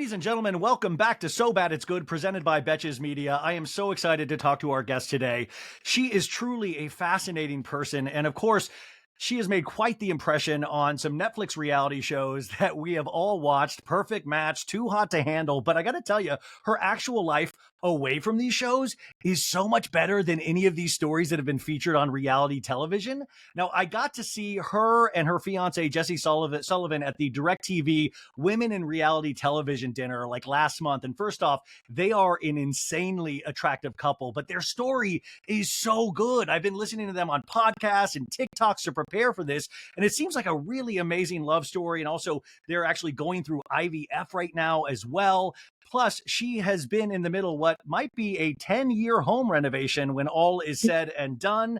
Ladies and gentlemen, welcome back to So Bad It's Good, presented by Betches Media. I am so excited to talk to our guest today. She is truly a fascinating person, and of course, she has made quite the impression on some Netflix reality shows that we have all watched. Perfect Match, Too Hot to Handle. But I got to tell you, her actual life away from these shows is so much better than any of these stories that have been featured on reality television. Now, I got to see her and her fiance, Jesse Sullivan, at the DirecTV Women in Reality Television dinner like last month. And first off, they are an insanely attractive couple, but their story is so good. I've been listening to them on podcasts and TikToks to prepare for this, and it seems like a really amazing love story. And also, they're actually going through IVF right now as well. Plus, she has been in the middle what might be a 10-year home renovation when all is said and done.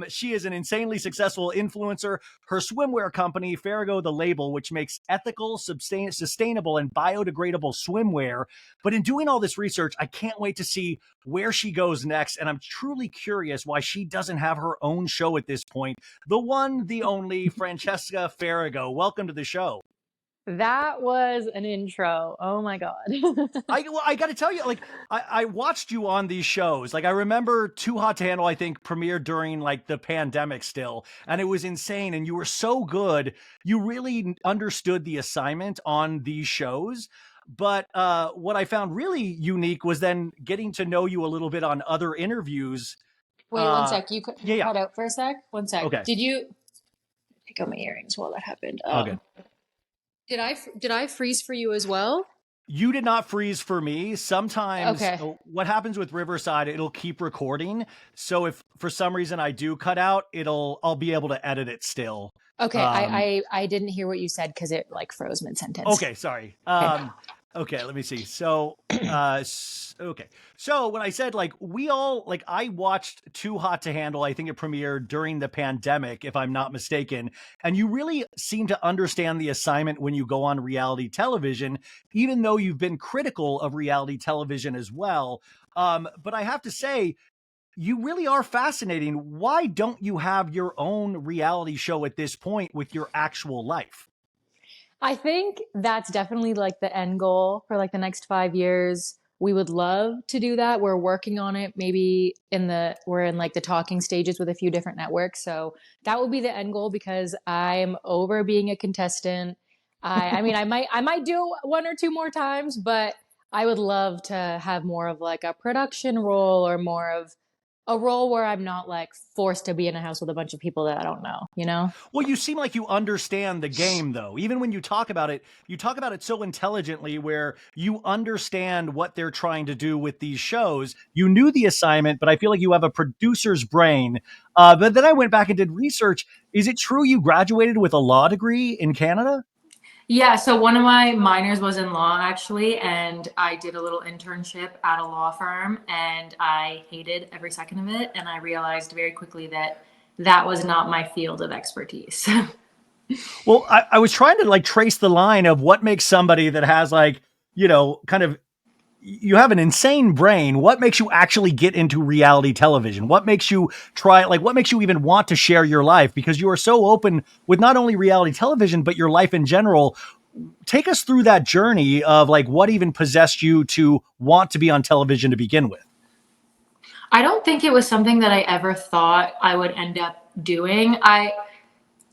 She is an insanely successful influencer. Her swimwear company, Farago, the label, which makes ethical, sustainable, and biodegradable swimwear. But in doing all this research, I can't wait to see where she goes next. And I'm truly curious why she doesn't have her own show at this point. The one, the only Francesca Farago. Welcome to the show. That was an intro. Oh my God. I got to tell you, like, I watched you on these shows. Like, I remember Too Hot to Handle, I think, premiered during like the pandemic still, and it was insane. And you were so good. You really understood the assignment on these shows. But what I found really unique was then getting to know you a little bit on other interviews. Wait, one sec. You Yeah. cut out for a sec. One sec. Okay. Did you pick out my earrings while that happened? Okay. Did I freeze for you as well? You did not freeze for me. Sometimes what happens with Riverside, it'll keep recording. So if for some reason I do cut out, I'll be able to edit it still. Okay, I didn't hear what you said because it like froze mid-sentence. Okay, sorry. Okay, let me see. So, okay. So when I said like I watched Too Hot to Handle, I think it premiered during the pandemic, if I'm not mistaken. And you really seem to understand the assignment when you go on reality television, even though you've been critical of reality television as well. But I have to say, you really are fascinating. Why don't you have your own reality show at this point with your actual life? I think that's definitely like the end goal for like the next 5 years. We would love to do that. We're working on it. Maybe we're in like the talking stages with a few different networks. So that will be the end goal because I'm over being a contestant. I mean, I might do one or two more times, but I would love to have more of like a production role or more of a role where I'm not like forced to be in a house with a bunch of people that I don't know, you know? Well, you seem like you understand the game, though. Even when you talk about it so intelligently where you understand what they're trying to do with these shows. You knew the assignment, but I feel like you have a producer's brain. But then I went back and did research. Is it true you graduated with a law degree in Canada? Yeah, so one of my minors was in law actually, and I did a little internship at a law firm, and I hated every second of it, and I realized very quickly that that was not my field of expertise. Well, I was trying to like trace the line of what makes somebody that has like, kind of, you have an insane brain. What makes you actually get into reality television? What makes you what makes you even want to share your life? Because you are so open with not only reality television, but your life in general. Take us through that journey of like what even possessed you to want to be on television to begin with. I don't think it was something that I ever thought I would end up doing. I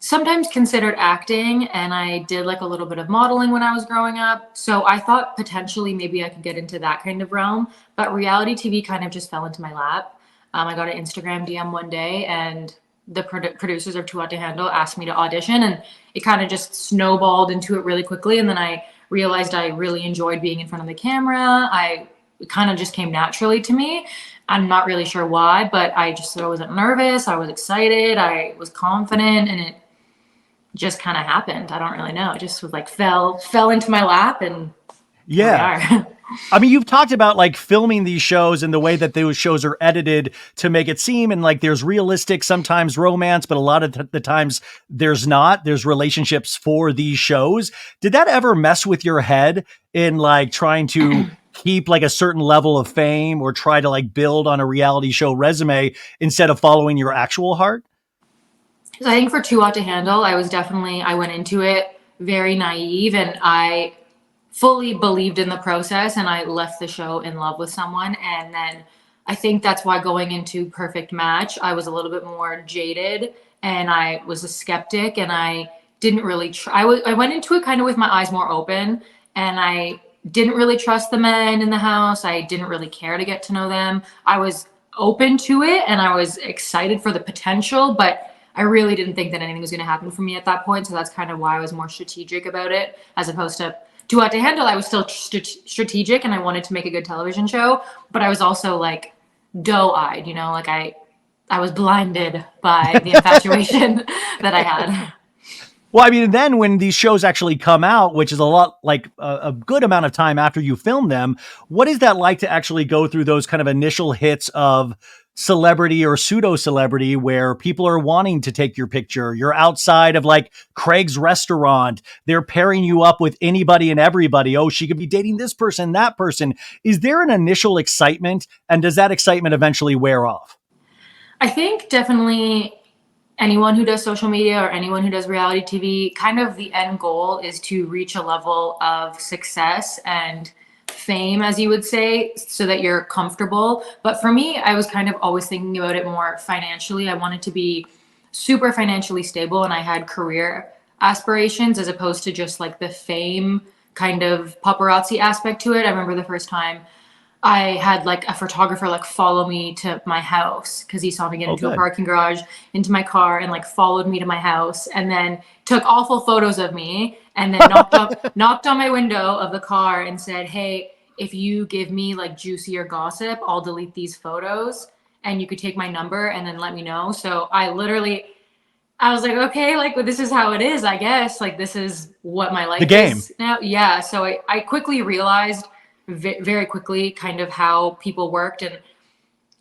sometimes considered acting, and I did like a little bit of modeling when I was growing up. So I thought potentially maybe I could get into that kind of realm, but reality TV kind of just fell into my lap. I got an Instagram DM one day, and the producers of Too Hot to Handle asked me to audition, and it kind of just snowballed into it really quickly. And then I realized I really enjoyed being in front of the camera. It kind of just came naturally to me. I'm not really sure why, but I wasn't nervous. I was excited. I was confident, and it just kind of happened. I don't really know. It just was like fell into my lap, and yeah. Here we are. I mean, you've talked about like filming these shows and the way that those shows are edited to make it seem and like there's realistic, sometimes romance, but a lot of the times there's not. There's relationships for these shows. Did that ever mess with your head in like trying to keep like a certain level of fame or try to like build on a reality show resume instead of following your actual heart? So I think for Too Hot to Handle, I went into it very naive, and I fully believed in the process, and I left the show in love with someone. And then I think that's why going into Perfect Match, I was a little bit more jaded and I was a skeptic, and I didn't really I went into it kind of with my eyes more open, and I didn't really trust the men in the house. I didn't really care to get to know them. I was open to it and I was excited for the potential, but I really didn't think that anything was going to happen for me at that point. So that's kind of why I was more strategic about it, as opposed to Too Hot to Handle. I was still strategic and I wanted to make a good television show, but I was also like doe-eyed, you know, like I was blinded by the infatuation that I had. Well, I mean, then when these shows actually come out, which is a lot like a good amount of time after you film them, what is that like to actually go through those kind of initial hits of celebrity or pseudo celebrity where people are wanting to take your picture? You're outside of like Craig's restaurant. They're pairing you up with anybody and everybody. Oh, she could be dating this person, that person. Is there an initial excitement? And does that excitement eventually wear off? I think definitely anyone who does social media or anyone who does reality TV, kind of the end goal is to reach a level of success and fame, as you would say, so that you're comfortable. But for me, I was kind of always thinking about it more financially. I wanted to be super financially stable and I had career aspirations as opposed to just like the fame kind of paparazzi aspect to it. I remember the first time I had like a photographer like follow me to my house because he saw me get Oh, into a good. parking garage, into my car, and like followed me to my house, and then took awful photos of me, and then knocked on my window of the car and said, "Hey, if you give me like juicier gossip, I'll delete these photos, and you could take my number and then let me know." So I was like, okay, like well, this is how it is, I guess. Like this is what my The life game. is now. Yeah. So I quickly realized very quickly kind of how people worked. And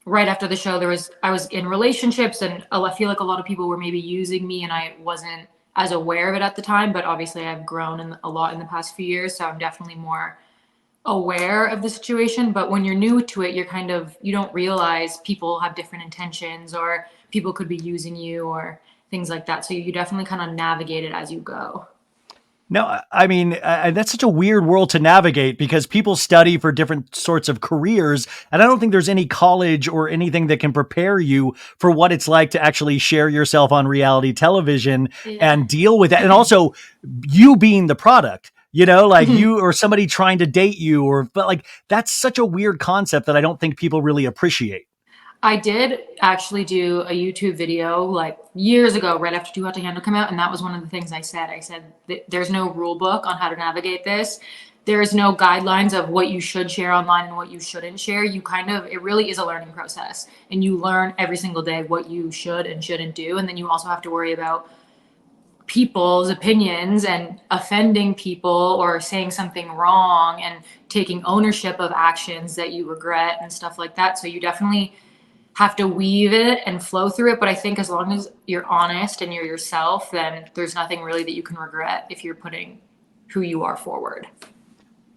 right after the show, I was in relationships, and I feel like a lot of people were maybe using me, and I wasn't as aware of it at the time. But obviously, I've grown a lot in the past few years, so I'm definitely more aware of the situation. But when you're new to it, you don't realize people have different intentions, or people could be using you, or things like that. So you definitely kind of navigate it as you go. No, I mean, that's such a weird world to navigate because people study for different sorts of careers. And I don't think there's any college or anything that can prepare you for what it's like to actually share yourself on reality television Yeah. and deal with that. And also you being the product, like you or somebody trying to date you but like, that's such a weird concept that I don't think people really appreciate. I did actually do a YouTube video like years ago, right after Too Hot to Handle came out, and that was one of the things I said. I said there's no rule book on how to navigate this. There's no guidelines of what you should share online and what you shouldn't share. It really is a learning process, and you learn every single day what you should and shouldn't do, and then you also have to worry about people's opinions and offending people or saying something wrong and taking ownership of actions that you regret and stuff like that. So you definitely have to weave it and flow through it. But I think as long as you're honest and you're yourself, then there's nothing really that you can regret if you're putting who you are forward.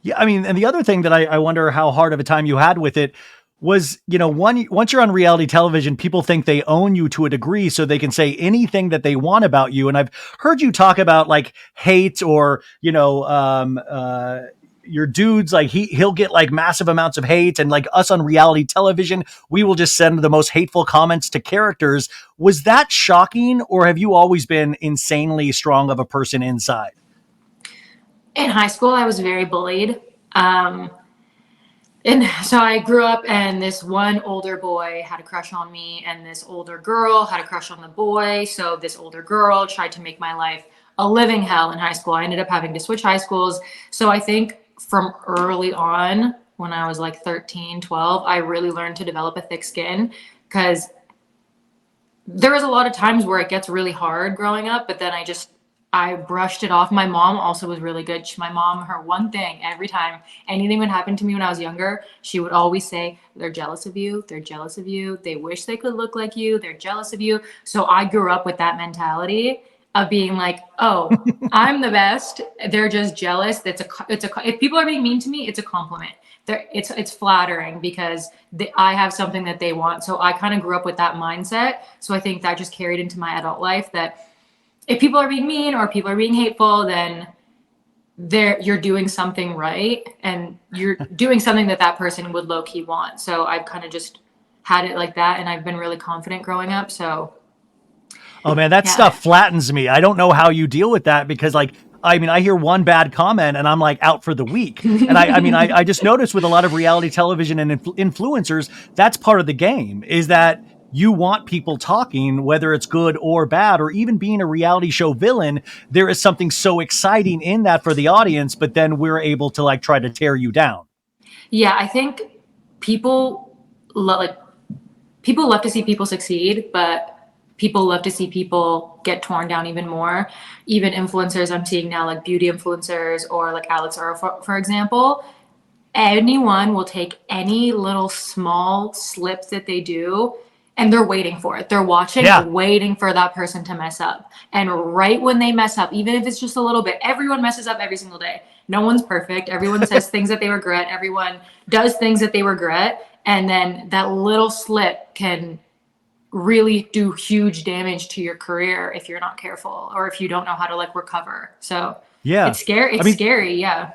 Yeah, I mean, and the other thing that I wonder how hard of a time you had with it was, once you're on reality television, people think they own you to a degree, so they can say anything that they want about you. And I've heard you talk about like hate or, your dudes, like he'll get like massive amounts of hate, and like us on reality television, we will just send the most hateful comments to characters. Was that shocking, or have you always been insanely strong of a person inside? In high school, I was very bullied. Um, and so I grew up, and this one older boy had a crush on me, and this older girl had a crush on the boy. So this older girl tried to make my life a living hell in high school. I ended up having to switch high schools. So I think from early on, when I was like 13, 12, I really learned to develop a thick skin, because there was a lot of times where it gets really hard growing up, but then I brushed it off. My mom also was really good. My mom, her one thing every time anything would happen to me when I was younger, she would always say, "They're jealous of you. They're jealous of you. They wish they could look like you. They're jealous of you." So I grew up with that mentality of being like, "Oh, I'm the best. They're just jealous." If people are being mean to me, it's a compliment. It's flattering because I have something that they want. So I kind of grew up with that mindset. So I think that just carried into my adult life, that if people are being mean or people are being hateful, then you're doing something right, and you're doing something that that person would low-key want. So I've kind of just had it like that, and I've been really confident growing up. So Oh man, that yeah. stuff flattens me. I don't know how you deal with that because like I mean, I hear one bad comment and I'm like out for the week. And I mean, I just noticed with a lot of reality television and influencers, that's part of the game is that you want people talking, whether it's good or bad, or even being a reality show villain. There is something so exciting in that for the audience, but then we're able to like try to tear you down. Yeah, I think people like people love to see people succeed, but people love to see people get torn down even more. Even influencers I'm seeing now, like beauty influencers or like Alex Earl, for example, anyone will take any little small slips that they do and they're waiting for it. They're Yeah. watching, waiting for that person to mess up. And right when they mess up, even if it's just a little bit, everyone messes up every single day. No one's perfect. Everyone says things that they regret. Everyone does things that they regret. And then that little slip can really do huge damage to your career if you're not careful or if you don't know how to like recover. So Yeah. it's scary. I It's mean, scary. Yeah.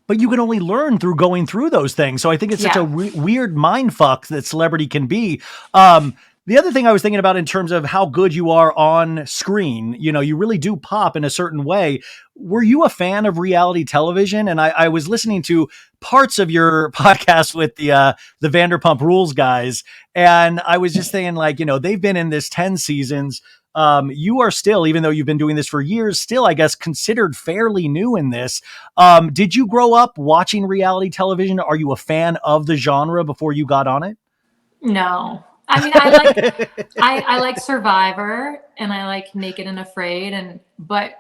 but you can only learn through going through those things. So I think it's such a Yeah. weird mind fuck that celebrity can be. The other thing I was thinking about in terms of how good you are on screen, you know, you really do pop in a certain way. Were you a fan of reality television? And I was listening to parts of your podcast with the Vanderpump Rules guys, and I was just saying, like, you know, they've been in this 10 seasons. You are still, even though you've been doing this for years, still, I guess, considered fairly new in this. Did you grow up watching reality television? Are you a fan of the genre before you got on it? No. I mean, I like Survivor and I like Naked and Afraid, and but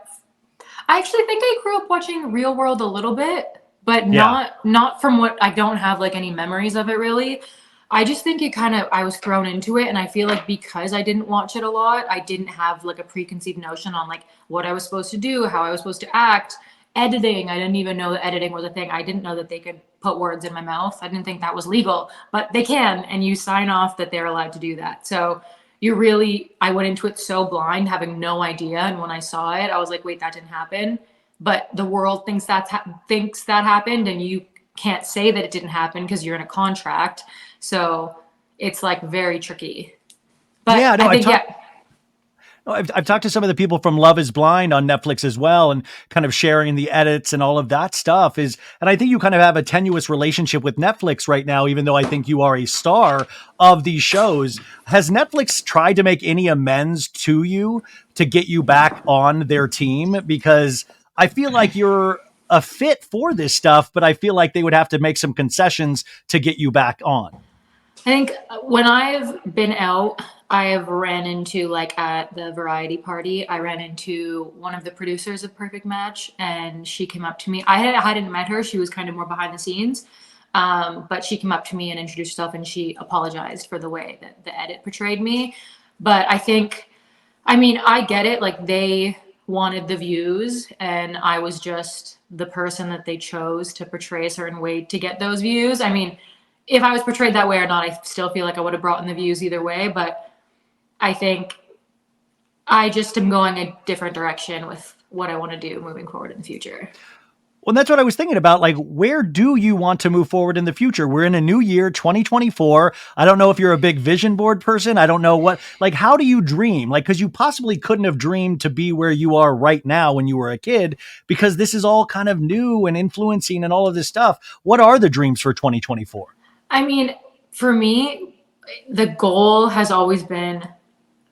I actually think I grew up watching Real World a little bit, but Yeah. not from what I don't have like any memories of it really. I just think it kind of I was thrown into it, and I feel like because I didn't watch it a lot, I didn't have like a preconceived notion on like what I was supposed to do, how I was supposed to act. Editing, I didn't even know that editing was a thing. I didn't know that they could put words in my mouth. I didn't think that was legal, but they can, and you sign off that they're allowed to do that. So you really, I went into it so blind, having no idea. And when I saw it, I was like, wait, that didn't happen. But the world thinks that happened, and you can't say that it didn't happen because you're in a contract. So it's like very tricky. But Yeah, no, I think, yeah, I've talked to some of the people from Love is Blind on Netflix as well, and kind of sharing the edits and all of that stuff is, and I think you kind of have a tenuous relationship with Netflix right now, even though I think you are a star of these shows. Has Netflix tried to make any amends to you to get you back on their team? Because I feel like you're a fit for this stuff, but I feel like they would have to make some concessions to get you back on. I think when I've been out, I have ran into like at the variety party, I ran into one of the producers of Perfect Match, and she came up to me. I hadn't met her; she was kind of more behind the scenes, but she came up to me and introduced herself, and she apologized for the way that the edit portrayed me. But I think, I mean, I get it. Like they wanted the views, and I was just the person that they chose to portray a certain way to get those views. I mean, if I was portrayed that way or not, I still feel like I would have brought in the views either way. But I think I just am going a different direction with what I want to do moving forward in the future. Well, that's what I was thinking about. Like, where do you want to move forward in the future? We're in a new year, 2024. I don't know if you're a big vision board person. I don't know what, like, how do you dream? Like, because you possibly couldn't have dreamed to be where you are right now when you were a kid, because this is all kind of new and influencing and all of this stuff. What are the dreams for 2024? I mean, for me, the goal has always been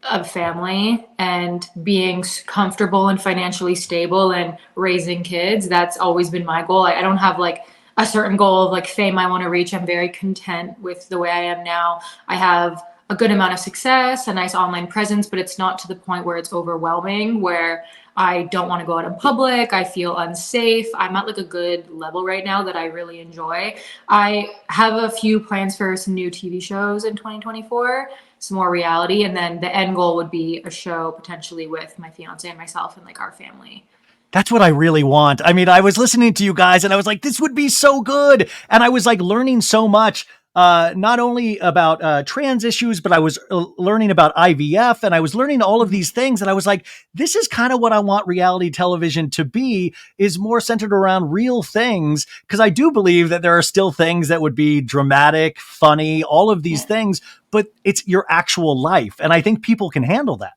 a family and being comfortable and financially stable and raising kids. That's always been my goal. I don't have like a certain goal of like fame I want to reach. I'm very content with the way I am now. I have a good amount of success, a nice online presence, but it's not to the point where it's overwhelming, where I don't want to go out in public. I feel unsafe. I'm at like a good level right now that I really enjoy. I have a few plans for some new TV shows in 2024, some more reality, and then the end goal would be a show potentially with my fiance and myself and like our family. That's what I really want. I mean, I was listening to you guys and I was like, this would be so good. And I was like learning so much. not only about trans issues, but I was learning about IVF, and I was learning all of these things. And I was like, this is kind of what I want reality television to be, is more centered around real things. Because I do believe that there are still things that would be dramatic, funny, all of these things, but it's your actual life. And I think people can handle that.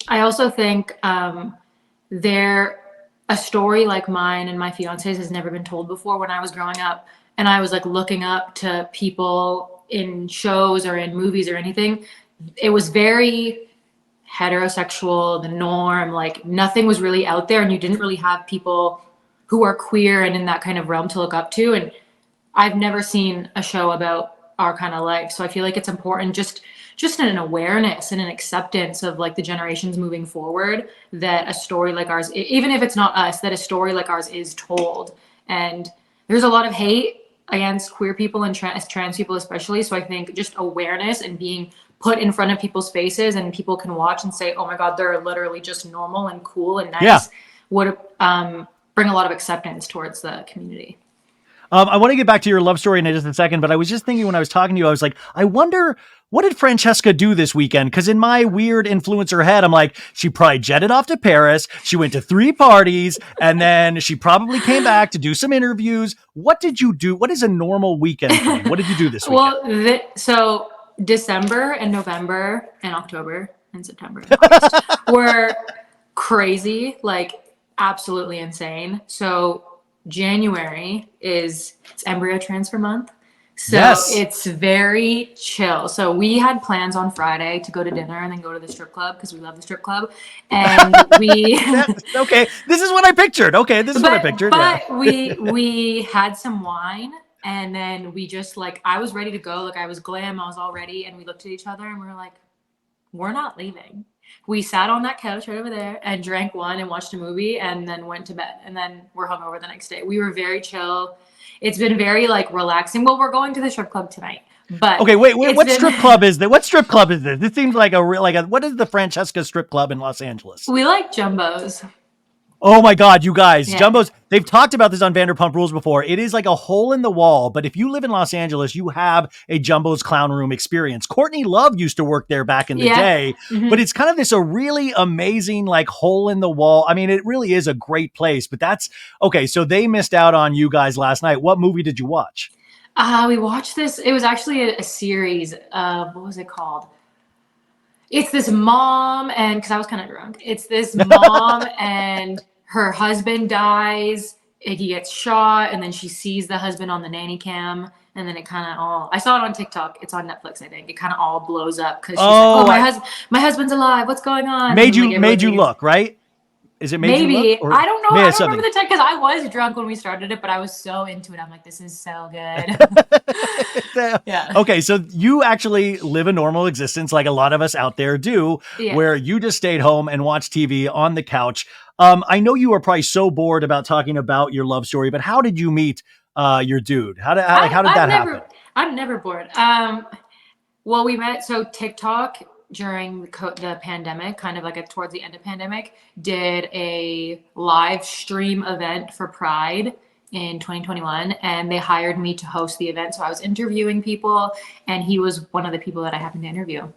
I also think there a story like mine and my fiance's has never been told before. When I was growing up and I was like looking up to people in shows or in movies or anything, it was very heterosexual, the norm, like nothing was really out there, and you didn't really have people who are queer and in that kind of realm to look up to. And I've never seen a show about our kind of life. So I feel like it's important just an awareness and an acceptance of like the generations moving forward, that a story like ours, even if it's not us, that a story like ours is told. And there's a lot of hate against queer people and trans people especially. So I think just awareness and being put in front of people's faces and people can watch and say, oh my God, they're literally just normal and cool and nice, would bring a lot of acceptance towards the community. I want to get back to your love story in just a second, but I was just thinking when I was talking to you, I was like, I wonder, what did Francesca do this weekend? Because in my weird influencer head, I'm like, she probably jetted off to Paris. She went to 3 parties, and then she probably came back to do some interviews. What did you do? What is a normal weekend for you? What did you do this weekend? Well, so December and November and October and September and August were crazy, like absolutely insane. So January it's embryo transfer month. So yes. It's very chill. So we had plans on Friday to go to dinner and then go to the strip club because we love the strip club. And we okay, this is what I pictured. Okay, this is what I pictured. But yeah. we had some wine, and then we just like, I was ready to go. Like I was glam, I was all ready, and we looked at each other and we were like, we're not leaving. We sat on that couch right over there and drank wine and watched a movie and then went to bed, and then we're hungover the next day. We were very chill. It's been very like relaxing. Well, we're going to the strip club tonight. But okay, wait, what strip club is this? What strip club is this? This seems like what is the Francesca strip club in Los Angeles? We like Jumbos. Oh my God, you guys, yeah. Jumbos, they've talked about this on Vanderpump Rules before. It is like a hole in the wall, but if you live in Los Angeles, you have a Jumbo's Clown Room experience. Courtney Love used to work there back in the day, but it's kind of a really amazing like hole in the wall. I mean, it really is a great place, but that's, okay, so they missed out on you guys last night. What movie did you watch? We watched this, it was actually a series of, what was it called? It's this mom, and because I was kind of drunk, it's this mom and her husband dies, and he gets shot, and then she sees the husband on the nanny cam, and then it kind of all, I saw it on TikTok, it's on Netflix, I think. It kind of all blows up because she's like, my husband's alive, what's going on? Made you look, right? Is it made you look? Or I don't know. I don't remember the time because I was drunk when we started it, but I was so into it. I'm like, this is so good. Yeah. Okay, so you actually live a normal existence like a lot of us out there do, where you just stayed home and watched TV on the couch. I know you are probably so bored about talking about your love story, but how did you meet your dude? How did that happen? I'm never bored. Well, we met, so TikTok during the pandemic, kind of like towards the end of pandemic, did a live stream event for Pride in 2021, and they hired me to host the event. So I was interviewing people, and he was one of the people that I happened to interview.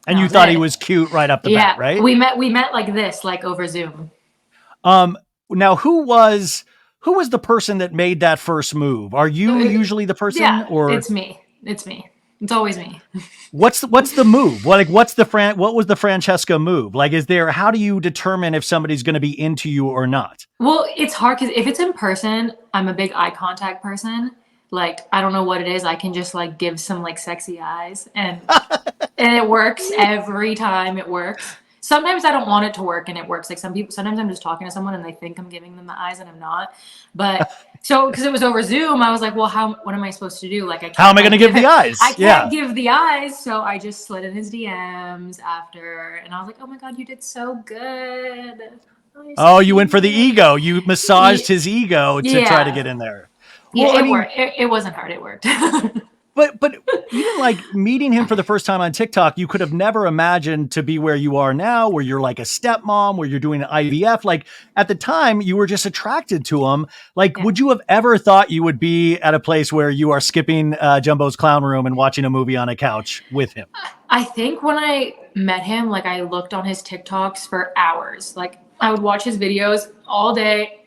And you thought he was cute right up the bat, right? We met like this, like over Zoom. Now who was the person that made that first move? Are you usually the person? Yeah, or it's me. It's always me. What's the move? What was the Francesca move? Like, how do you determine if somebody's going to be into you or not? Well, it's hard because if it's in person, I'm a big eye contact person. Like, I don't know what it is. I can just like give some like sexy eyes, and it works every time. It works. Sometimes I don't want it to work and it works. Like sometimes I'm just talking to someone and they think I'm giving them the eyes and I'm not. But so, because it was over Zoom, I was like, well, what am I supposed to do? Like, how am I going to give the eyes? I can't give the eyes. So I just slid in his DMs after, and I was like, oh my God, you did so good. Oh, you went for the ego. You massaged his ego to try to get in there. Well, it worked. It wasn't hard. It worked. but even like meeting him for the first time on TikTok, you could have never imagined to be where you are now, where you're like a stepmom, where you're doing an IVF. Like at the time, you were just attracted to him. Like, Yeah. would you have ever thought you would be at a place where you are skipping Jumbo's Clown Room and watching a movie on a couch with him? I think when I met him, like I looked on his TikToks for hours. Like I would watch his videos all day,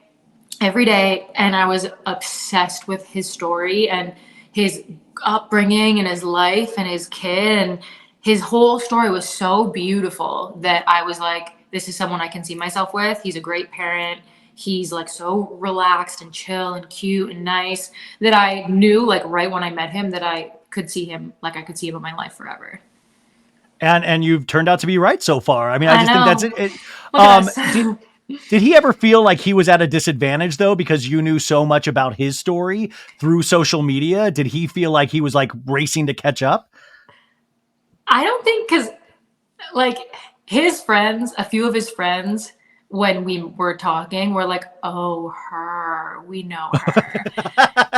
every day, and I was obsessed with his story and his upbringing and his life and his kid, and his whole story was so beautiful that I was like, this is someone I can see myself with. He's a great parent. He's like so relaxed and chill and cute and nice that I knew like right when I met him that I could see him, like I could see him in my life forever. And you've turned out to be right so far. I mean, I I just think that's know. it. Look at us. Did he ever feel like he was at a disadvantage though, because you knew so much about his story through social media? Did he feel like he was like racing to catch up? I don't think because like his friends, a few of his friends, when we were talking, were like, "Oh, her, we know her,"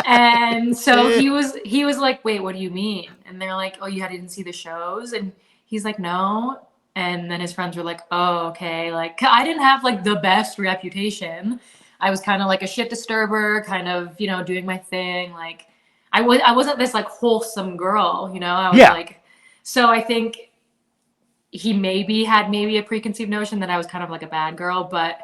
and so he was like, "Wait, what do you mean?" And they're like, "Oh, didn't see the shows," and he's like, "No." And then his friends were like, "Oh, okay." Like I didn't have like the best reputation. I was kind of like a shit disturber, kind of doing my thing. Like I wasn't this like wholesome girl. I was Yeah. like, so I think he maybe a preconceived notion that I was kind of like a bad girl, but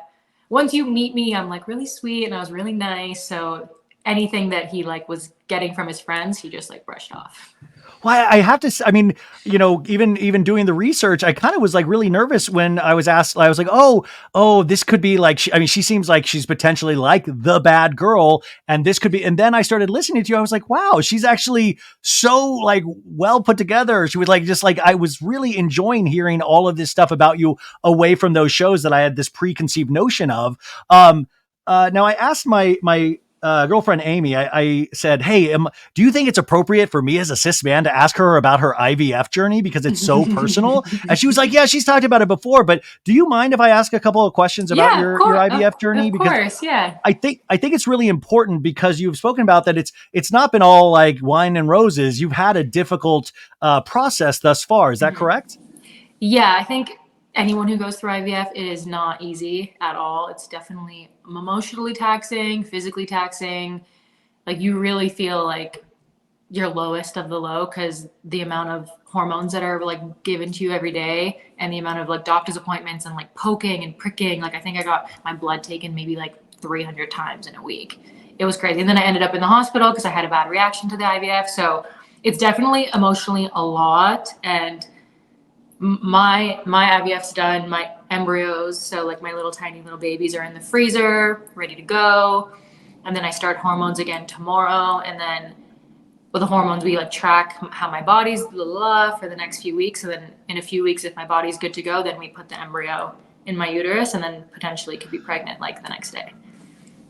once you meet me, I'm like really sweet and I was really nice. So anything that he like was getting from his friends, he just like brushed off. Well, I have to. I mean, even doing the research, I kind of was like really nervous when I was asked. I was like, oh, this could be like. I mean, she seems like she's potentially like the bad girl, and this could be. And then I started listening to you. I was like, wow, she's actually so like well put together. She was like just like I was really enjoying hearing all of this stuff about you away from those shows that I had this preconceived notion of. Now I asked my girlfriend Amy, I said, "Hey, do you think it's appropriate for me as a cis man to ask her about her IVF journey because it's so personal?" And she was like, "Yeah, she's talked about it before, but do you mind if I ask a couple of questions about Yeah, of your course, IVF journey? of Because course, yeah. I think it's really important because you've spoken about that it's not been all like wine and roses. You've had a difficult process thus far. Is that Mhm. correct?" Yeah, I think anyone who goes through IVF, it is not easy at all. It's definitely emotionally taxing, physically taxing. Like you really feel like your lowest of the low because the amount of hormones that are like given to you every day and the amount of like doctor's appointments and like poking and pricking. Like I think I got my blood taken maybe like 300 times in a week. It was crazy. And then I ended up in the hospital because I had a bad reaction to the IVF. So it's definitely emotionally a lot. And my IVF's done. My embryos, so like my little tiny little babies, are in the freezer, ready to go. And then I start hormones again tomorrow. And then with the hormones, we like track how my body's blah, blah, blah, for the next few weeks. And then in a few weeks, if my body's good to go, then we put the embryo in my uterus and then potentially could be pregnant like the next day.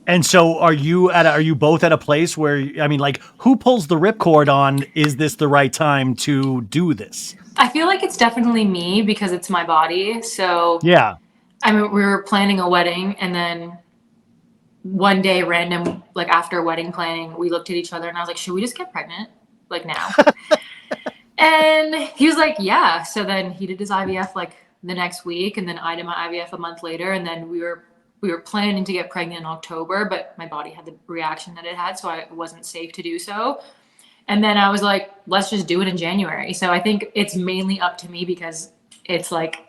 And so are you both at a place where, I mean, like who pulls the ripcord on, is this the right time to do this? I feel like it's definitely me because it's my body. So Yeah. I mean, we were planning a wedding and then one day random, like after wedding planning, we looked at each other and I was like, should we just get pregnant like now? And he was like, yeah. So then he did his IVF like the next week and then I did my IVF a month later. And then we were planning to get pregnant in October, but my body had the reaction that it had. So it wasn't safe to do so. And then I was like, let's just do it in January. So I think it's mainly up to me because it's like,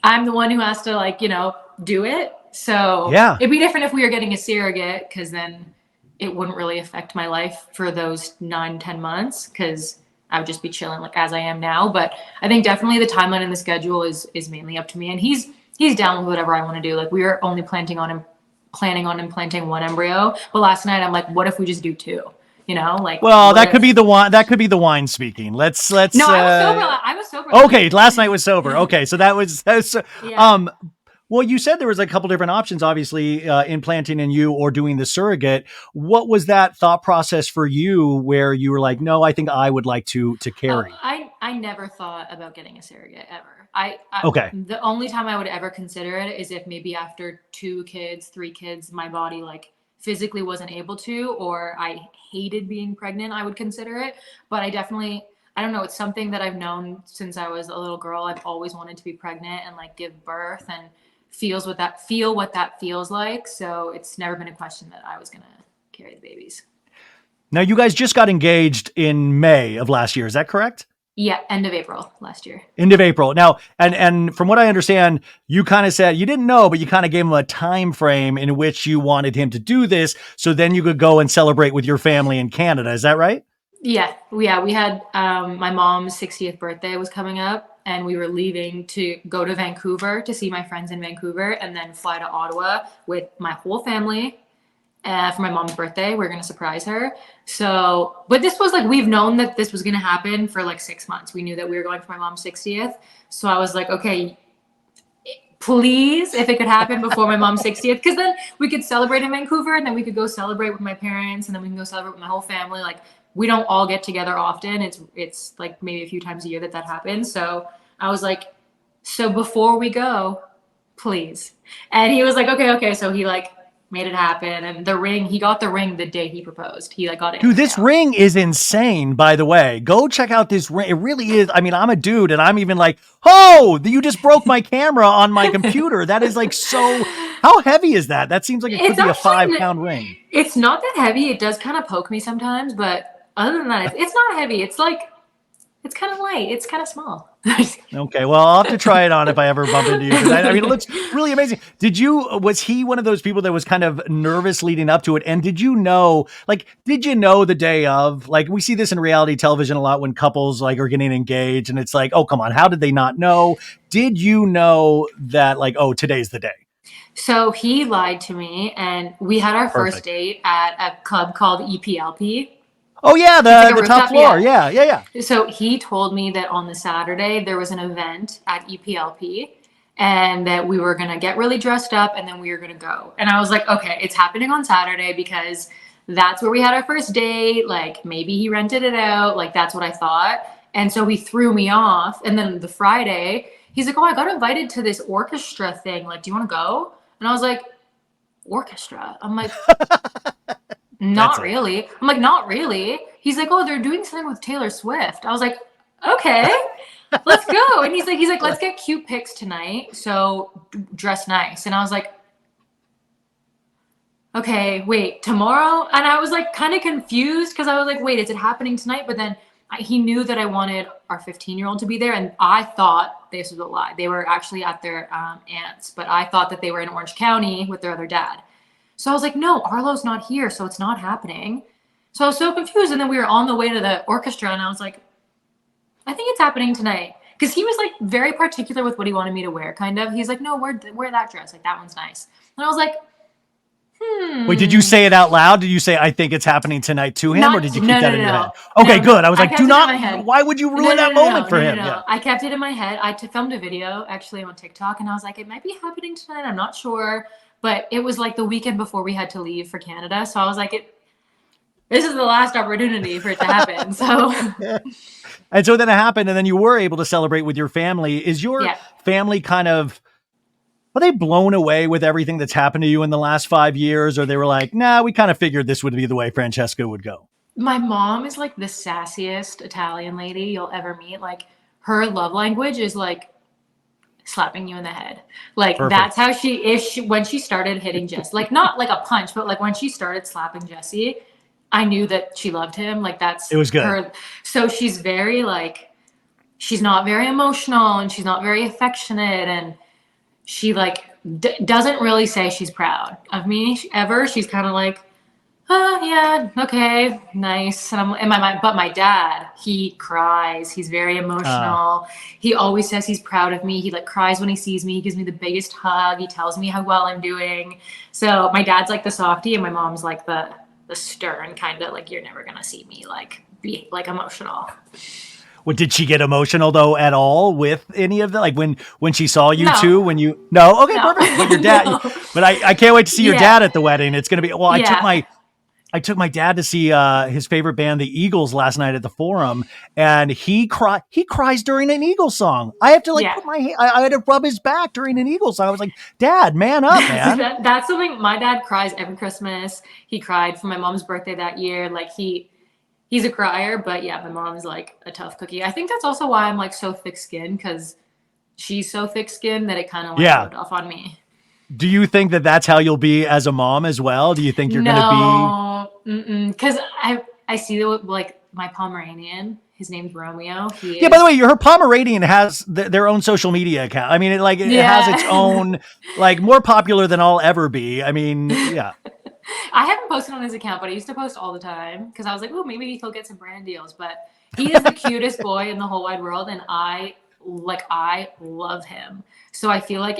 I'm the one who has to like, do it. So Yeah. it'd be different if we were getting a surrogate because then it wouldn't really affect my life for those 9-10 months because I would just be chilling like as I am now. But I think definitely the timeline and the schedule is mainly up to me. And he's down with whatever I want to do. Like we were only planning on implanting one embryo. But last night I'm like, what if we just do two? Like Well, what that could if be the wine. That could be the wine speaking. Let's. No, I was sober. I was sober last Okay, night. last night was sober. Okay, so that was. Yeah. Well, you said there was a couple different options, obviously, implanting in you or doing the surrogate. What was that thought process for you, where you were like, no, I think I would like to Oh, carry. I never thought about getting a surrogate ever. Okay. The only time I would ever consider it is if maybe after 2 kids, 3 kids, my body like physically wasn't able to, or I hated being pregnant, I would consider it. But I don't know, it's something that I've known since I was a little girl. I've always wanted to be pregnant and like give birth and feel what that feels like. So it's never been a question that I was going to carry the babies. Now, you guys just got engaged in May of last year. Is that correct? Yeah, end of April last year. End of April. Now, and from what I understand, you kind of said you didn't know, but you kind of gave him a time frame in which you wanted him to do this, so then you could go and celebrate with your family in Canada. Is that right? Yeah. We had my mom's 60th birthday was coming up, and we were leaving to go to Vancouver to see my friends in Vancouver, and then fly to Ottawa with my whole family. For my mom's birthday, we're going to surprise her. So, but this was like, we've known that this was going to happen for like 6 months. We knew that we were going for my mom's 60th. So I was like, okay, please, if it could happen before my mom's 60th, because then we could celebrate in Vancouver, and then we could go celebrate with my parents, and then we can go celebrate with my whole family. Like, we don't all get together often. It's like maybe a few times a year that happens. So I was like, so before we go, please. And he was like, okay. So he like made it happen. And he got the ring the day he proposed. He like got it. Dude, this ring is insane, by the way. Go check out this ring. It really is. I mean, I'm a dude and I'm even like, oh, you just broke my camera on my computer. That is like so, how heavy is that? That seems like it could be a 5-pound ring. It's not that heavy. It does kind of poke me sometimes, but other than that, it's not heavy. It's like, it's kind of light. It's kind of small. Okay, well, I'll have to try it on if I ever bump into you. I mean, it looks really amazing. Was he one of those people that was kind of nervous leading up to it? And did you know the day of? Like, we see this in reality television a lot when couples like are getting engaged, and it's like, oh, come on, how did they not know? Did you know that, like, oh, today's the day? So he lied to me, and we had our first date at a club called EPLP. Oh yeah, the top floor. Yeah. So he told me that on the Saturday there was an event at EPLP, and that we were gonna get really dressed up, and then we were gonna go. And I was like, okay, it's happening on Saturday because that's where we had our first date. Like, maybe he rented it out. Like, that's what I thought. And so he threw me off. And then the Friday, he's like, oh, I got invited to this orchestra thing. Like, do you want to go? And I was like, orchestra? I'm like, not really. I'm like, not really. He's like, oh, they're doing something with Taylor Swift. I was like, okay, let's go. And he's like, let's get cute pics tonight. So dress nice. And I was like, okay, wait, tomorrow? And I was like kind of confused because I was like, wait, is it happening tonight? But then he knew that I wanted our 15-year-old to be there. And I thought this was a lie. They were actually at their aunt's, but I thought that they were in Orange County with their other dad. So I was like, no, Arlo's not here, so it's not happening. So I was so confused. And then we were on the way to the orchestra, and I was like, I think it's happening tonight. Because he was like very particular with what he wanted me to wear, kind of. He's like, no, wear that dress. Like, that one's nice. And I was like, Wait, did you say it out loud? Did you say, I think it's happening tonight to him? Or did you keep that in your head? Okay, good. I was like, do not, why would you ruin that moment for him? Yeah. I kept it in my head. I filmed a video actually on TikTok, and I was like, it might be happening tonight. I'm not sure. But it was like the weekend before we had to leave for Canada. So I was like, this is the last opportunity for it to happen. So, and so then it happened, and then you were able to celebrate with your family. Is your family kind of, are they blown away with everything that's happened to you in the last 5 years? Or they were like, nah, we kind of figured this would be the way Francesca would go? My mom is like the sassiest Italian lady you'll ever meet. Like, her love language is like slapping you in the head. Like, that's how she is. When she started hitting Jesse, like, not like a punch, but like when she started slapping Jesse, I knew that she loved him. Like, it was good. Her. So she's very like, she's not very emotional, and she's not very affectionate, and she like doesn't really say she's proud of me ever. She's kind of like, oh yeah, okay, nice. And I'm in my mind, but my dad, he cries. He's very emotional. He always says he's proud of me. He like cries when he sees me. He gives me the biggest hug. He tells me how well I'm doing. So my dad's like the softie, and my mom's like the stern kind of like, you're never gonna see me like be like emotional. Well, did she get emotional though at all with any of that? Like when she saw you two, when you, no, okay, perfect. But your dad, but I can't wait to see your dad at the wedding. It's going to be, well, I I took my dad to see his favorite band, the Eagles, last night at the Forum, and he cries during an Eagles song. I have to like Yeah. put I had to rub his back during an Eagles song. I was like, Dad, man up, man. That's something my dad cries every Christmas. He cried for my mom's birthday that year. Like he's a crier, but yeah, my mom's like a tough cookie. I think that's also why I'm like so thick skinned, because she's so thick skinned that it kind of like Yeah. rubbed off on me. Do you think that that's how you'll be as a mom as well? Do you think you're going to be? No, because I see that like my Pomeranian. His name's Romeo. He Yeah. is. By the way, her Pomeranian has their own social media account. I mean, it has its Yeah. own, like, more popular than I'll ever be. I mean, yeah. I haven't posted on his account, but I used to post all the time because I was like, oh, maybe he'll get some brand deals. But he is the cutest boy in the whole wide world, and I love him. So I feel like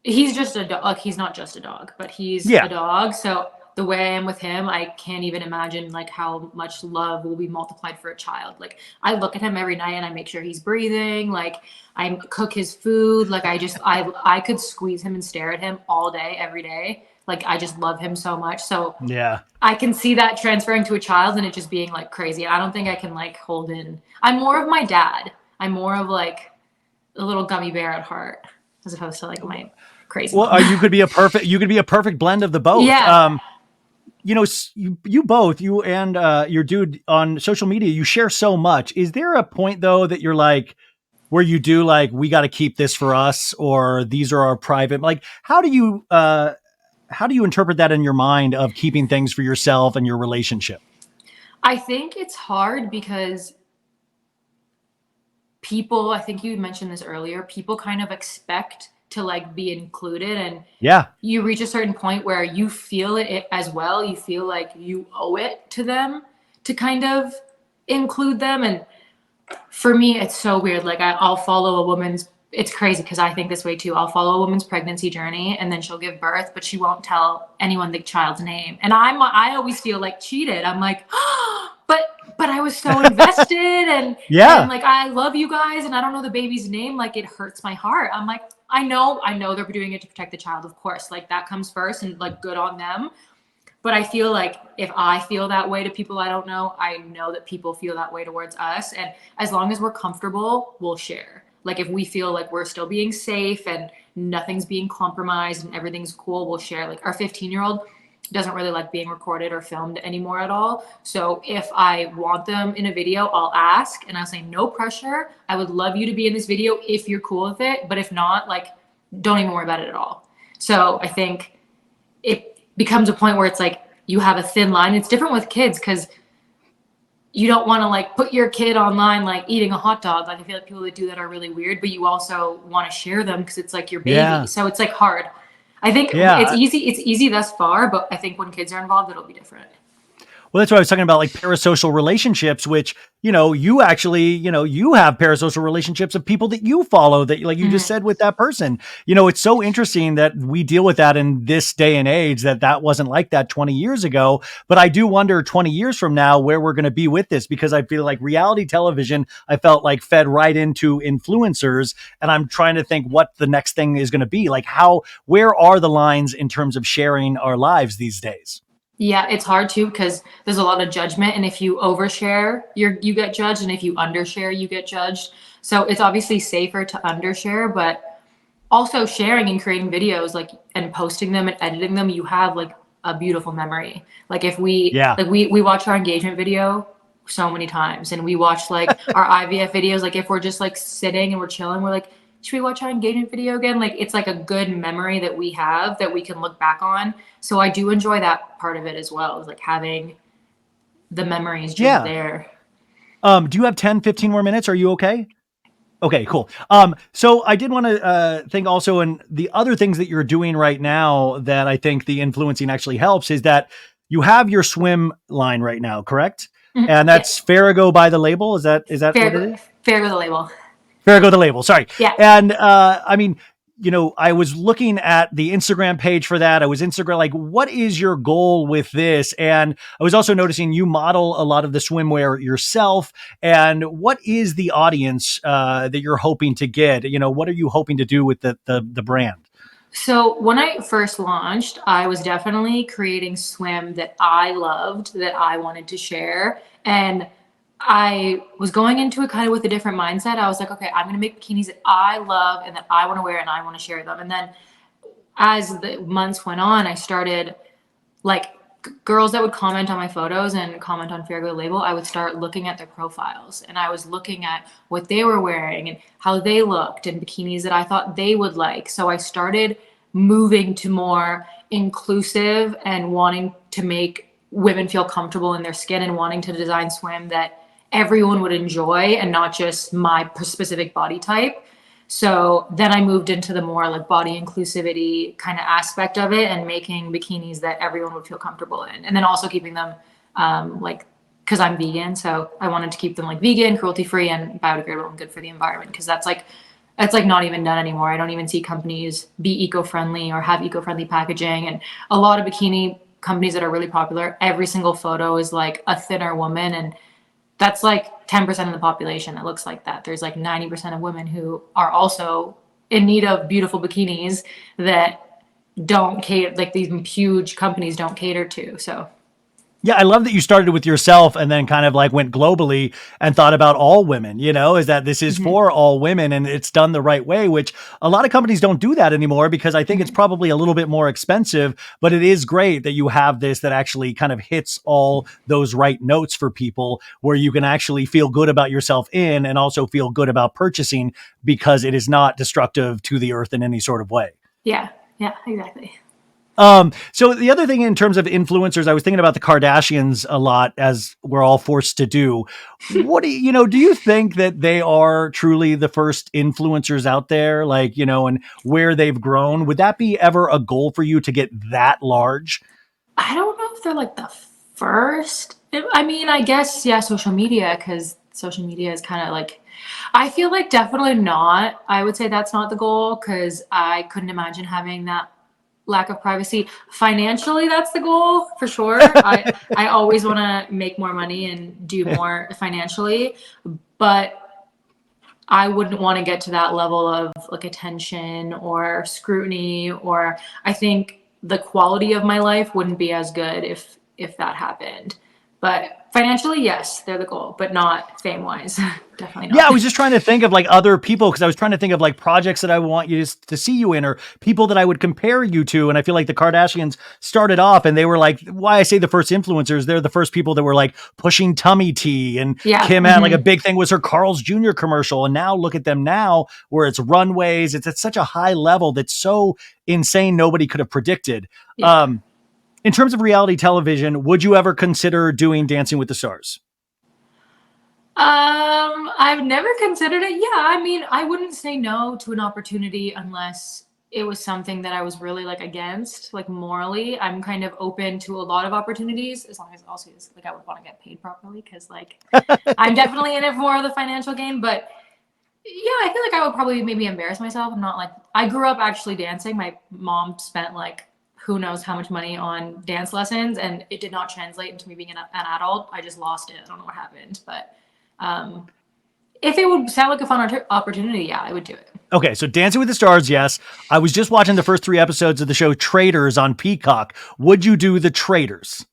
he's just a dog. Like, he's not just a dog, but he's Yeah. a dog. So the way I am with him, I can't even imagine like how much love will be multiplied for a child. Like, I look at him every night and I make sure he's breathing. Like, I cook his food. Like, I could squeeze him and stare at him all day, every day. Like, I just love him so much. So Yeah. I can see that transferring to a child and it just being like crazy. I don't think I can like hold in. I'm more of my dad. I'm more of like a little gummy bear at heart, as opposed to like my crazy. Well, you could be a perfect blend of the both. Yeah. You know, you both, you and your dude on social media, you share so much. Is there a point though that you're like, where you do like, we got to keep this for us, or these are our private, like, how do you interpret that in your mind of keeping things for yourself and your relationship? I think it's hard because people, I think you mentioned this earlier, people kind of expect to like be included, and Yeah. you reach a certain point where you feel it as well. You feel like you owe it to them to kind of include them. And for me, it's so weird. Like, I'll follow a woman's, it's crazy because I think this way too. I'll follow a woman's pregnancy journey, and then she'll give birth, but she won't tell anyone the child's name. And I always feel like cheated. I'm like, oh, but I was so invested, and Yeah. like, I love you guys, and I don't know the baby's name. Like, it hurts my heart. I'm like, I know they're doing it to protect the child, of course. Like, that comes first, and like, good on them. But I feel like if I feel that way to people I don't know, I know that people feel that way towards us. And as long as we're comfortable, we'll share. Like, if we feel like we're still being safe and nothing's being compromised and everything's cool, we'll share. Like, our 15-year-old doesn't really like being recorded or filmed anymore at all. So if I want them in a video, I'll ask and I'll say, no pressure. I would love you to be in this video if you're cool with it. But if not, like, don't even worry about it at all. So I think it becomes a point where it's like you have a thin line. It's different with kids because you don't want to like put your kid online like eating a hot dog. Like, I feel like people that do that are really weird, but you also want to share them because it's like your baby. Yeah. So it's like hard. I think Yeah. it's easy thus far, but I think when kids are involved, it'll be different. Well, that's what I was talking about, like parasocial relationships, which, you know, you actually, you know, you have parasocial relationships of people that you follow that, like you just said with that person. You know, it's so interesting that we deal with that in this day and age, that wasn't like that 20 years ago. But I do wonder 20 years from now where we're going to be with this, because I feel like reality television, I felt like fed right into influencers. And I'm trying to think what the next thing is going to be. Like, where are the lines in terms of sharing our lives these days? Yeah, it's hard too because there's a lot of judgment, and if you overshare, you get judged, and if you undershare, you get judged. So it's obviously safer to undershare, but also sharing and creating videos, like, and posting them and editing them, you have like a beautiful memory. Like, if we watch our engagement video so many times, and we watch like our IVF videos, like if we're just like sitting and we're chilling, we're like, should we watch our engagement video again? Like, it's like a good memory that we have that we can look back on. So I do enjoy that part of it as well, is like having the memories just there. Do you have 10, 15 more minutes? Are you okay? Okay, cool. So I did want to think also, and the other things that you're doing right now that I think the influencing actually helps is that you have your swim line right now, correct? Mm-hmm. And that's Farago by the label. Is that what it is? Farago the label. Farago the label. Sorry. Yeah. And I mean, you know, I was looking at the Instagram page for that. I was like, what is your goal with this? And I was also noticing you model a lot of the swimwear yourself. And what is the audience that you're hoping to get? You know, what are you hoping to do with the brand? So when I first launched, I was definitely creating swim that I loved, that I wanted to share. And I was going into it kind of with a different mindset. I was like, okay, I'm going to make bikinis that I love and that I want to wear and I want to share them. And then as the months went on, I started like girls that would comment on my photos and comment on Farago label, I would start looking at their profiles and I was looking at what they were wearing and how they looked and bikinis that I thought they would like. So I started moving to more inclusive and wanting to make women feel comfortable in their skin and wanting to design swim that everyone would enjoy and not just my specific body type. So then I moved into the more like body inclusivity kind of aspect of it and making bikinis that everyone would feel comfortable in. And then also keeping them like, because I'm vegan. So I wanted to keep them like vegan, cruelty free, and biodegradable and good for the environment. Because that's like not even done anymore. I don't even see companies be eco-friendly or have eco-friendly packaging. And a lot of bikini companies that are really popular, every single photo is like a thinner woman, and that's like 10% of the population that looks like that. There's like 90% of women who are also in need of beautiful bikinis that don't cater, like these huge companies don't cater to. So Yeah, I love that you started with yourself and then kind of like went globally and thought about all women, is that this is mhm, for all women and it's done the right way, which a lot of companies don't do that anymore because I think it's mhm. probably a little bit more expensive, but it is great that you have this that actually kind of hits all those right notes for people where you can actually feel good about yourself in and also feel good about purchasing because it is not destructive to the earth in any sort of way. Yeah, yeah, exactly. So the other thing in terms of influencers, I was thinking about the Kardashians a lot as we're all forced to do. What do you think that they are truly the first influencers out there, like, and where they've grown? Would that be ever a goal for you to get that large? I don't know if they're like the first. I mean, I guess, yeah, social media, because social media is kind of like, I feel like definitely not. I would say that's not the goal because I couldn't imagine having that lack of privacy. Financially, that's the goal for sure. I always want to make more money and do more financially, but I wouldn't want to get to that level of like attention or scrutiny, or I think the quality of my life wouldn't be as good if that happened. But financially, yes, they're the goal, but not fame wise. Definitely Yeah, I not. was just trying to think of like other people because I was trying to think of like projects that I want you to see you in or people that I would compare you to. And I feel like the Kardashians started off and they were like, why I say the first influencers, they're the first people that were like pushing tummy tea. And Yeah. Kim had like a Hmm. big thing was her Carl's Jr. commercial. And now look at them now where it's runways. It's at such a high level that's so insane nobody could have predicted. Yeah. Um, in terms of reality television, would you ever consider doing Dancing with the Stars? I've never considered it. Yeah, I mean, I wouldn't say no to an opportunity unless it was something that I was really like against, like morally. I'm kind of open to a lot of opportunities as long as also like I would want to get paid properly because like I'm definitely in it for the financial gain. But yeah, I feel like I would probably maybe embarrass myself. I'm not like I grew up actually dancing. My mom spent like who knows how much money on dance lessons, and it did not translate into me being an adult. I just lost it. I don't know what happened, but um, if it would sound like a fun opportunity, yeah, I would do it. Okay, so Dancing with the Stars, yes. I was just watching the first three episodes of the show Traitors on Peacock. Would you do the Traitors?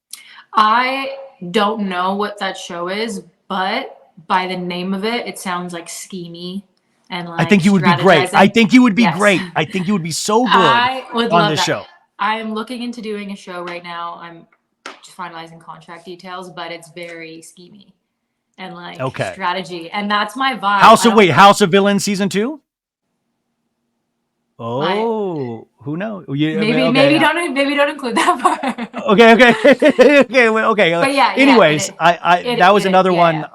I don't know what that show is, but by the name of it, it sounds like schemy and I like think you would be great. I strategizing. think you would be Yes, great. I think you would be so good I would on love this that. show. I am looking into doing a show right now. I'm just finalizing contract details, but it's very schemy and like Okay. strategy, and that's my vibe. I don't. House of Villains season 2? I Oh, who knows? maybe Okay. maybe don't include that part. Okay. Okay. Okay. But yeah, yeah, Anyways, I that was it, another yeah, one yeah.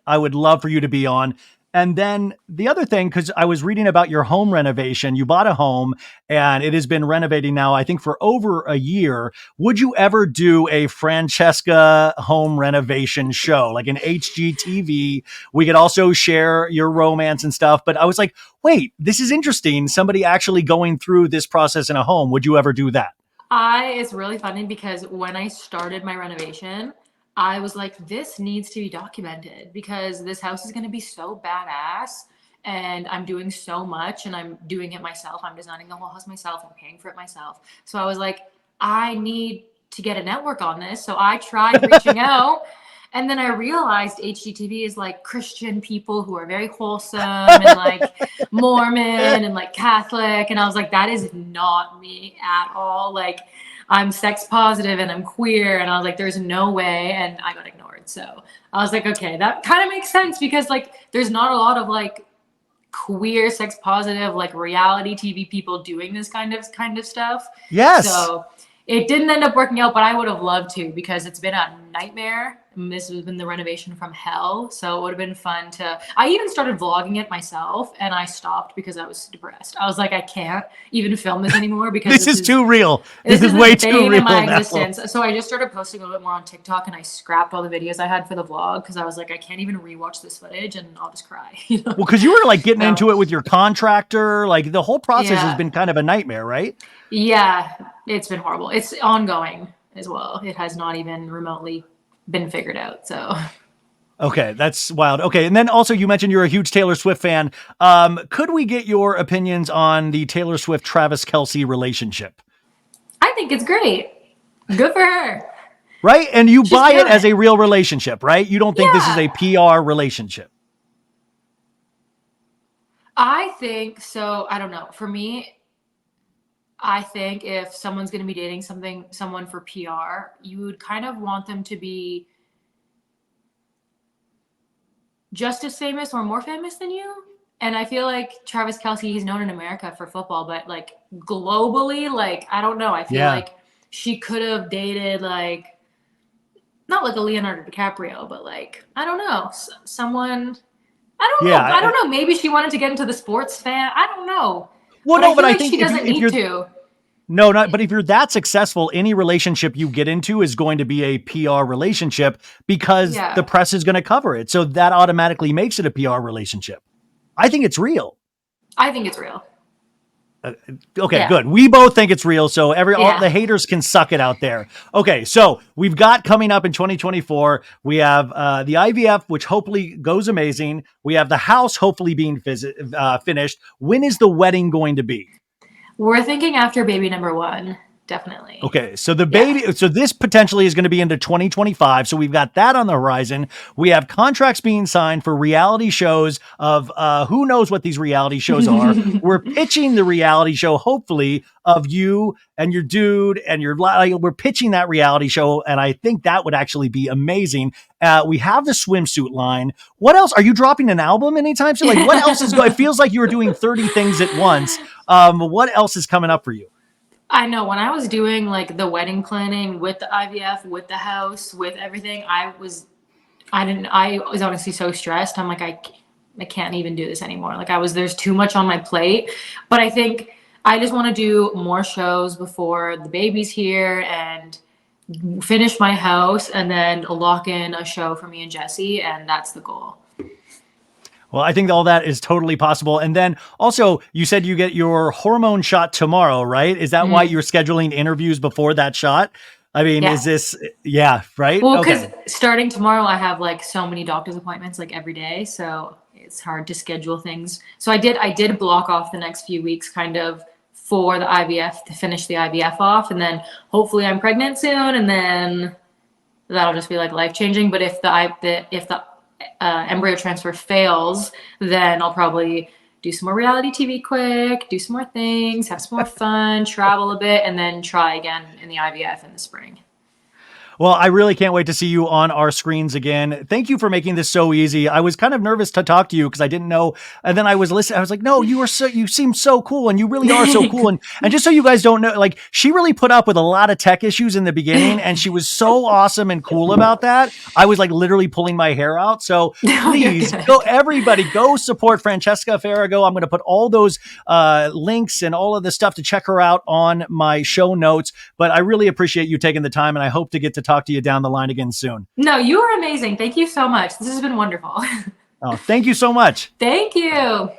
I would love for you to be on. And then the other thing, because I was reading about your home renovation, you bought a home and it has been renovating now, I think, for over a year. Would you ever do a Francesca home renovation show, like an HGTV? We could also share your romance and stuff. But I was like, wait, this is interesting. Somebody actually going through this process in a home. Would you ever do that? It's really funny because when I started my renovation, I was like, this needs to be documented because this house is going to be so badass. and I'm doing so much and I'm doing it myself. I'm designing the whole house myself. I'm paying for it myself. So I was like, I need to get a network on this. So I tried reaching out. And then I realized HGTV is like Christian people who are very wholesome and like Mormon and like Catholic. And I was like, that is not me at all. Like, I'm sex positive and I'm queer. And I was like, there's no way. And I got ignored. So I was like, okay, that kind of makes sense because like there's not a lot of like queer sex positive like reality TV people doing this kind of stuff. Yes. So it didn't end up working out, but I would have loved to because it's been a nightmare. And this has been the renovation from hell. So it would have been fun to, I even started vlogging it myself and I stopped because I was depressed. I was like, I can't even film this anymore because this is too real. This is a way too real in my now. existence. So I just started posting a little bit more on TikTok and I scrapped all the videos I had for the vlog because I was like, I can't even rewatch this footage and I'll just cry. You know? Well, because you were like getting into it with your contractor. Like the whole process has Yeah. been kind of a nightmare, right? Yeah, it's been horrible. It's ongoing as well. It has not even remotely been figured out. So okay, that's wild. Okay, and then also you mentioned you're a huge Taylor Swift fan. Could we get your opinions on the Taylor Swift Travis Kelce relationship? I think it's great. Good for her. Right? And you She's buy it doing as it. a real relationship, right? You don't think this is a Yeah. PR relationship. I think so. I don't know. For me, I think if someone's going to be dating someone for PR, you would kind of want them to be just as famous or more famous than you. And I feel like Travis Kelce, he's known in America for football, but like globally, like, I don't know. I feel like she could have dated like, not like a Leonardo DiCaprio, but like, I don't know, someone, I don't know. I don't know. Maybe she wanted to get into the sports fan. I don't know. Well, But no, I feel but I like think she doesn't need to. No, not, but if you're that successful, any relationship you get into is going to be a PR relationship because the press is going to cover it. So that automatically makes it a PR relationship. I think it's real. I think it's real. Okay, good. We both think it's real. So all the haters can suck it out there. Okay, so we've got coming up in 2024, we have the IVF, which hopefully goes amazing. We have the house hopefully being finished. When is the wedding going to be? We're thinking after baby number 1, definitely. Okay, so the baby, so this potentially is going to be into 2025. So we've got that on the horizon. We have contracts being signed for reality shows of who knows what these reality shows are. We're pitching the reality show, hopefully, of you and your dude and we're pitching that reality show. And I think that would actually be amazing. We have the swimsuit line. What else? Are you dropping an album anytime soon? Like what else is going? It feels like you were doing 30 things at once. What else is coming up for you? I know when I was doing like the wedding planning with the IVF, with the house, with everything, I was honestly so stressed. I'm like, I can't even do this anymore. Like there's too much on my plate, but I think I just want to do more shows before the baby's here and finish my house and then lock in a show for me and Jesse. And that's the goal. Well, I think all that is totally possible. And then also you said you get your hormone shot tomorrow, right? Is that why you're scheduling interviews before that shot? I mean, is this, right? Well, because starting tomorrow, I have like so many doctor's appointments like every day. So it's hard to schedule things. So I did block off the next few weeks kind of for the IVF to finish the IVF off. And then hopefully I'm pregnant soon. And then that'll just be like life-changing. But if the embryo transfer fails, then I'll probably do some more reality TV quick, do some more things, have some more fun, travel a bit, and then try again in the IVF in the spring. Well, I really can't wait to see you on our screens again. Thank you for making this so easy. I was kind of nervous to talk to you because I didn't know. And then I was listening. I was like, no, you seem so cool. And you really are so cool. And just so you guys don't know, like she really put up with a lot of tech issues in the beginning. And she was so awesome and cool about that. I was like literally pulling my hair out. So please everybody go support Francesca Farago. I'm going to put all those links and all of the stuff to check her out on my show notes. But I really appreciate you taking the time. And I hope to get to talk to you down the line again soon. No, you are amazing. Thank you so much. This has been wonderful. Oh, thank you so much. Thank you.